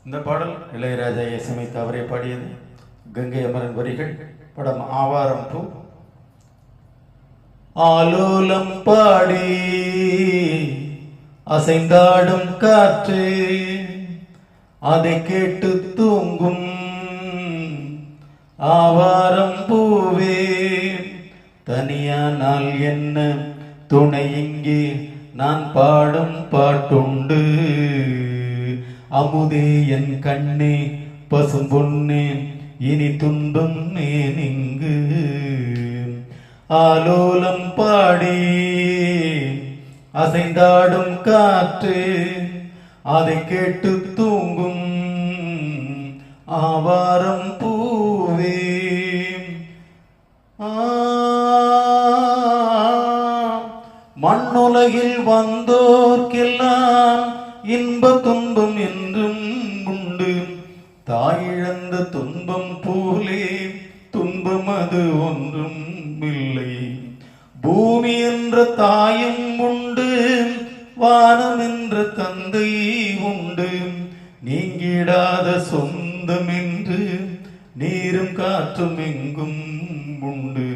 இந்த பாடல் இளையராஜா இசையமைத்து அவரே பாடியது. கங்கை அமரன் வரிகள். படம் ஆவாரம் பூ. ஆலோலம் பாடி அசைந்தாடும் காற்று அதை கேட்டு தூங்கும் ஆவாரம் பூவே, தனியானால் என்ன துணை இங்கே நான் பாடும் பாட்டுண்டு. அமுதே என் கண்ணே பசும் பொன்னே இனி துன்பம் ஏனிங்கு. ஆலோலம் பாடி அசைந்தாடும் காற்று அதை கேட்டு தூங்கும் ஆவாரம் பூவே. மண்ணுலகில் வந்தோர்க்கெல்லாம் இன்ப துன்பம் என்றும் உண்டு. தாயிழந்த துன்பம் போலே துன்பம் அது ஒன்றும் இல்லை. பூமி என்ற தாயும் உண்டு, வானம் என்ற தந்தை உண்டு. நீங்கிடாத சொந்தம் என்று நீரும் காற்றும் எங்கும் உண்டு.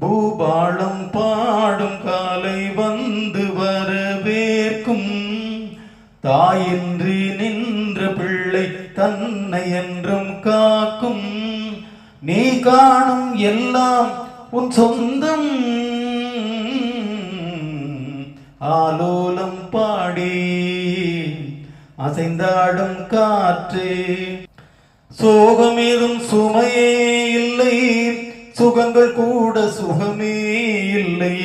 பூபாளம் பாடும் காலை வந்து வரவேற்கும். தாயின்றி நின்ற பிள்ளை தன்னை என்றும் காக்கும். நீ காணும் எல்லாம் உன் சொந்தம். ஆலோலம் பாடி அசைந்தாடும் காற்றே. சோகமேதும் சுமையே இல்லை, சுகங்கள் கூட சுகமே இல்லை.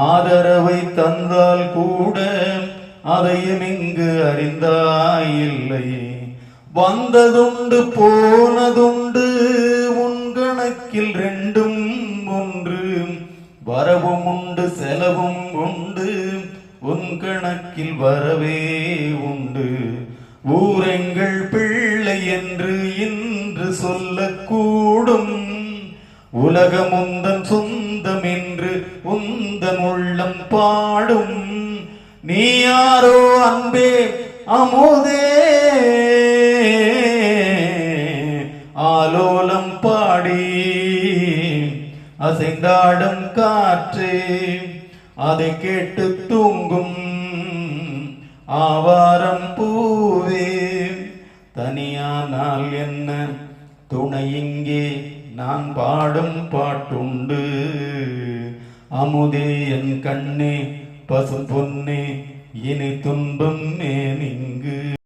ஆதரவை தந்தால் கூட அதையும் இங்கு அறிந்தாயில்லை. வந்ததுண்டு போனதுண்டு உன் கணக்கில் ரெண்டும் ஒன்று. வரவும் உண்டு செலவும் உண்டு உன் கணக்கில் வரவே உண்டு. ஊரெங்கள் பிள்ளை என்று இன்று சொல்லக்கூடும். உலகம் உந்தன் சொந்தம் என்று உந்தன் உள்ளம் பாடும். நீ யாரோ அன்பே அமுதே. ஆலோலம் பாடி அசைந்தாடும் காற்றே அதை கேட்டு தூங்கும் ஆவாரம் பூவே. தனியானால் என்ன துணை இங்கே நான் பாடும் பாட்டுண்டு. அமுதே என் கண்ணே பசும் பொன்னே இனி துன்பம் ஏனிங்கு.